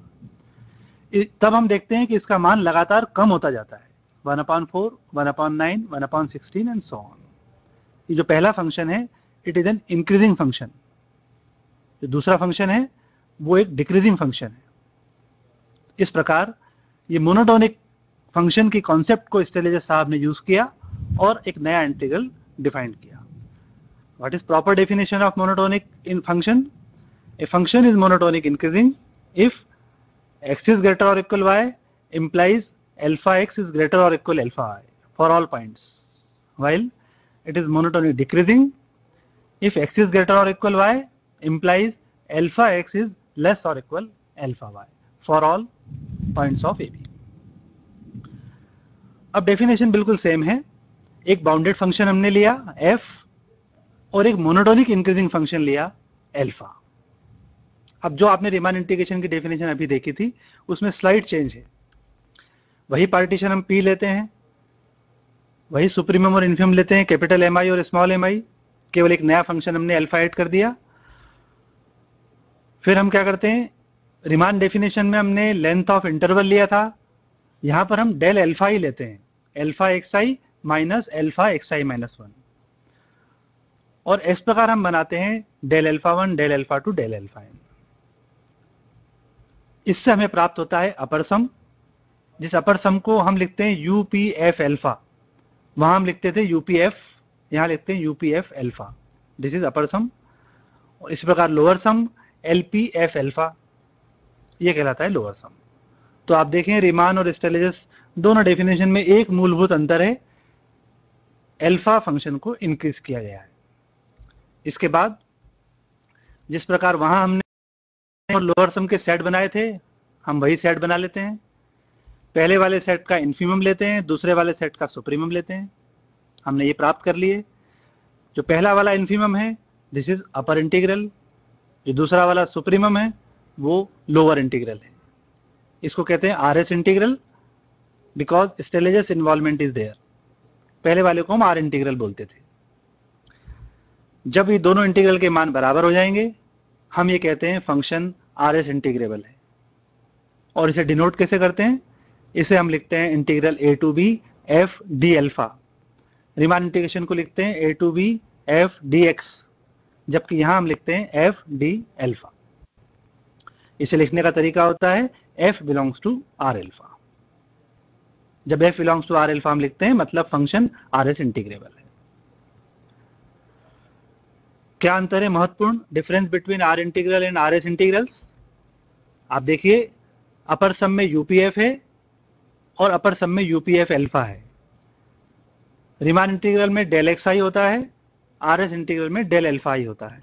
तब हम देखते हैं कि इसका मान लगातार कम होता जाता है, 1/4, 1/9, 1/16 एंड सो ऑन। ये जो पहला फंक्शन है it is an increasing function, जो दूसरा फंक्शन है वो एक डिक्रीजिंग फंक्शन है। इस प्रकार ये मोनोटोनिक फंक्शन की कॉन्सेप्ट को स्टेलेजस साहब ने यूज किया और एक नया इंटीग्रल डिफाइन किया। What is proper definition of monotonic in function? A function is monotonic increasing if x is greater or equal y implies alpha x is greater or equal alpha I for all points, while it is monotonic decreasing if x is greater or equal y implies alpha x is less or equal alpha y for all points of AB। अब definition बिल्कुल same है। एक bounded function हमने लिया f और एक monotonic increasing function लिया alpha. अब जो आपने रीमान इंटीग्रेशन की डेफिनेशन अभी देखी थी उसमें स्लाइड चेंज है। वही पार्टीशन हम P लेते हैं, वही सुप्रीमम और इन्फिमम लेते हैं, कैपिटल MI और स्मॉल mi, केवल एक नया फंक्शन हमने अल्फा ऐड कर दिया। फिर हम क्या करते हैं, रीमान डेफिनेशन में हमने लेंथ ऑफ इंटरवल लिया था, यहां पर हम डेल अल्फा ही लेते हैं, alpha xi minus alpha xi minus 1, और इस प्रकार हम बनाते हैं del alpha 1 del alpha 2 del alpha n। इससे हमें प्राप्त होता है अपर सम, जिस अपर सम को हम लिखते हैं UPF अल्फा, वहां हम लिखते थे UPF, यहां लिखते हैं UPF alpha, this is upper sum. और इस प्रकार लोअर सम LPF अल्फा, ये कहलाता है लोअर सम। तो आप देखें रीमान और स्टेलेजस दोनों डेफिनेशन में एक मूलभूत अंतर है, अल्फा फंक्शन को इंक्रीज किया गया है। इसके बाद जिस प्रकार वहां हमने और लोअर सम के सेट बनाए थे, हम वही सेट बना लेते हैं। पहले वाले सेट का इन्फीमम लेते हैं, दूसरे वाले सेट का सुप्रीमम लेते हैं। हमने ये प्राप्त कर लिए। जो पहला वाला इन्फीमम है दिस इज अपर इंटीग्रल, जो दूसरा वाला सुप्रीमम है वो लोअर इंटीग्रल है। इसको कहते हैं RS integral because Stieltjes involvement is there. पहले वाले को हम R इंटीग्रल बोलते थे। जब ये दोनों इंटीग्रल के मान बराबर हो जाएंगे हम ये कहते हैं फंक्शन RS इंटीग्रेबल है। और इसे डिनोट कैसे करते हैं, इसे हम लिखते हैं integral a to b f d alpha. Riemann integration को लिखते हैं a to b f dx, जबकि यहां हम लिखते हैं एफ डी एल्फा। इसे लिखने का तरीका होता है f belongs to R alpha. जब f belongs to R alpha हम लिखते हैं मतलब फंक्शन आर एस इंटीग्रेबल है। क्या अंतर है महत्वपूर्ण difference between R integral and R S integrals? आप देखिए, अपर सम में यूपीएफ है और अपर सम में यूपीएफ एल्फा है। रीमान इंटीग्रल में डेल एक्स आई होता है, आर एस इंटीग्रल में डेल एल्फा आई होता है।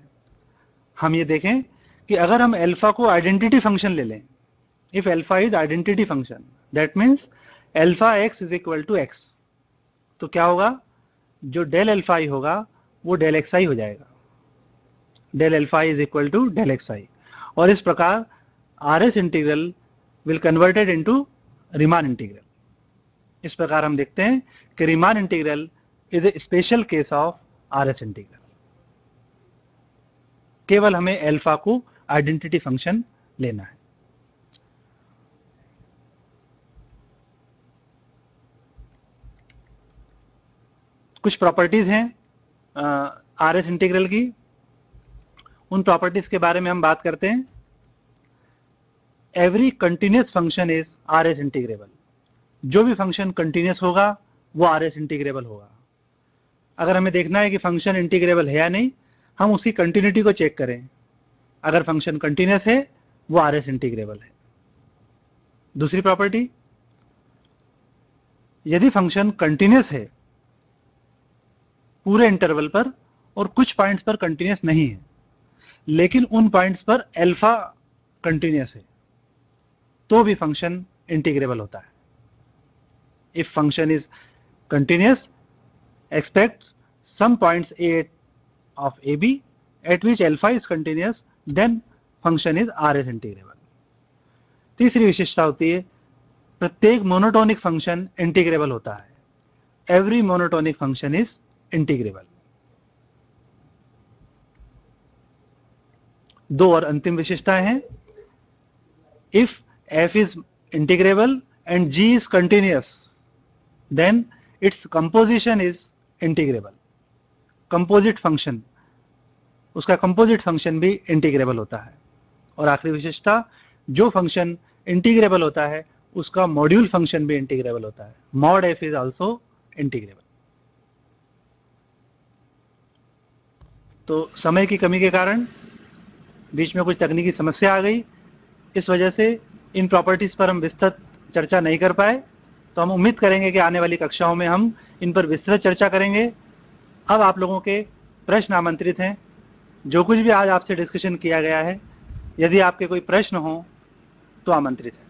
हम ये देखें कि अगर हम एल्फा को आइडेंटिटी फंक्शन ले लें, if alpha is identity function, that means alpha x is equal to x, तो क्या होगा, जो डेल एल्फा आई होगा वो डेल एक्स आई हो जाएगा। Del alpha is equal to del x i, और इस प्रकार R S integral will converted into Riemann integral. इस प्रकार हम देखते हैं कि Riemann integral is a special case of R S integral. केवल हमें एल्फा को आइडेंटिटी फंक्शन लेना है। कुछ प्रॉपर्टीज हैं आर एस इंटीग्रल की, उन प्रॉपर्टीज के बारे में हम बात करते हैं। Every continuous function is R S integrable. जो भी फंक्शन कंटिन्यूअस होगा वो आर एस इंटीग्रेबल होगा। अगर हमें देखना है कि फंक्शन इंटीग्रेबल है या नहीं, हम उसकी कंटिन्यूटी को चेक करें। अगर फंक्शन कंटिन्यूअस है वो आर एस इंटीग्रेबल है। दूसरी प्रॉपर्टी, यदि फंक्शन कंटिन्यूअस है पूरे इंटरवल पर और कुछ पॉइंट्स पर कंटिन्यूअस नहीं है, लेकिन उन पॉइंट्स पर एल्फा कंटिन्यूअस है, तो भी फंक्शन इंटीग्रेबल होता है। If function is continuous, expect some points a of ab at which alpha is continuous, then function is RS integrable. तीसरी विशेषता होती है, प्रत्येक मोनोटोनिक फंक्शन इंटीग्रेबल होता है। Every monotonic function is integrable. दो और अंतिम विशेषताएं हैं। If f is integral and g is continuous, then its composition is integrable. Composite function, उसका कंपोजिट फंक्शन भी इंटीग्रेबल होता है। और आखिरी विशेषता, जो फंक्शन इंटीग्रेबल होता है उसका मॉड्यूल फंक्शन भी इंटीग्रेबल होता है। Mod F is also integrable. तो समय की कमी के कारण बीच में कुछ तकनीकी समस्या आ गई, इस वजह से इन प्रॉपर्टीज पर हम विस्तृत चर्चा नहीं कर पाए। तो हम उम्मीद करेंगे कि आने वाली कक्षाओं में हम इन पर विस्तृत चर्चा करेंगे। अब आप लोगों के प्रश्न आमंत्रित हैं। जो कुछ भी आज आपसे डिस्कशन किया गया है, यदि आपके कोई प्रश्न हो तो आमंत्रित है।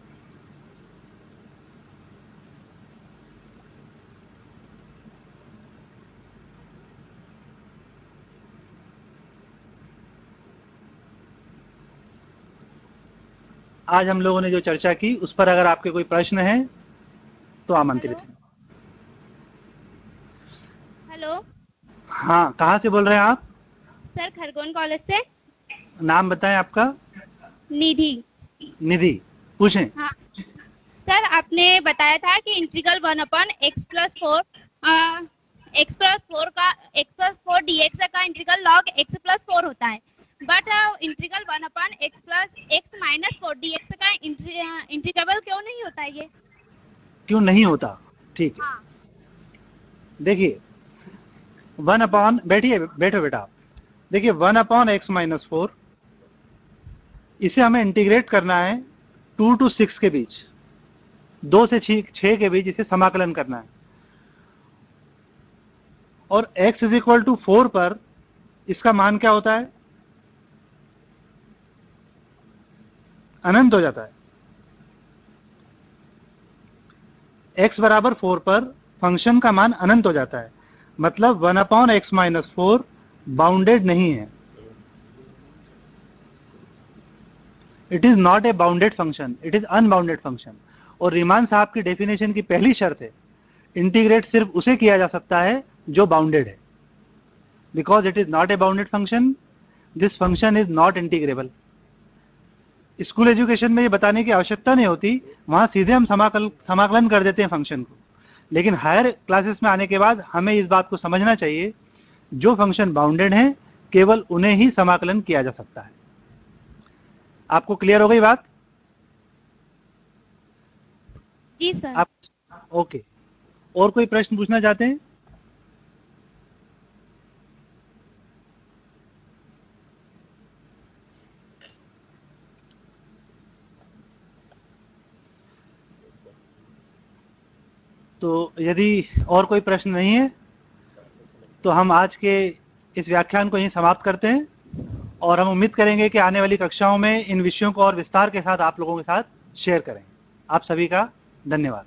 आज हम लोगों ने जो चर्चा की उस पर अगर आपके कोई प्रश्न है तो आमंत्रित है। हेलो, हाँ, कहाँ से बोल रहे हैं आप? सर खरगोन कॉलेज से। नाम बताएं आपका। निधि। निधि, पूछें। हाँ सर, आपने बताया था कि इंटीग्रल 1/x+4 x+4 dx का इंटीग्रल log x+4 होता है, बट इंटीग्रल 1/x+x-4 dx का इंटीग्रेबल क्यों नहीं होता है? ये क्यों नहीं होता? ठीक है, हाँ। देखिए 1/, बैठो बेटा आप। देखिए 1/x-4, इसे हमें इंटीग्रेट करना है 2 to 6 के बीच, 2 से 6 के बीच इसे समाकलन करना है। और x इज इक्वल टू 4 पर इसका मान क्या होता है? अनंत हो जाता है। x बराबर 4 पर फंक्शन का मान अनंत हो जाता है, मतलब 1/x-4 बाउंडेड नहीं है। It is not a bounded function, it is unbounded function. और रीमान साहब की डेफिनेशन की पहली शर्त है, इंटीग्रेट सिर्फ उसे किया जा सकता है जो बाउंडेड है। Because it is not a bounded function, this function is not integrable. School education में ये बताने की आवश्यकता नहीं होती, वहां सीधे हम समाकलन कर देते हैं फंक्शन को। लेकिन हायर क्लासेस में आने के बाद हमें इस बात को समझना चाहिए, जो फंक्शन बाउंडेड है केवल उन्हें ही समाकलन किया जा सकता है। आपको क्लियर हो गई बात? जी सर। आप ओके। और कोई प्रश्न पूछना चाहते हैं? तो यदि और कोई प्रश्न नहीं है तो हम आज के इस व्याख्यान को यहीं समाप्त करते हैं, और हम उम्मीद करेंगे कि आने वाली कक्षाओं में इन विषयों को और विस्तार के साथ आप लोगों के साथ शेयर करें। आप सभी का धन्यवाद।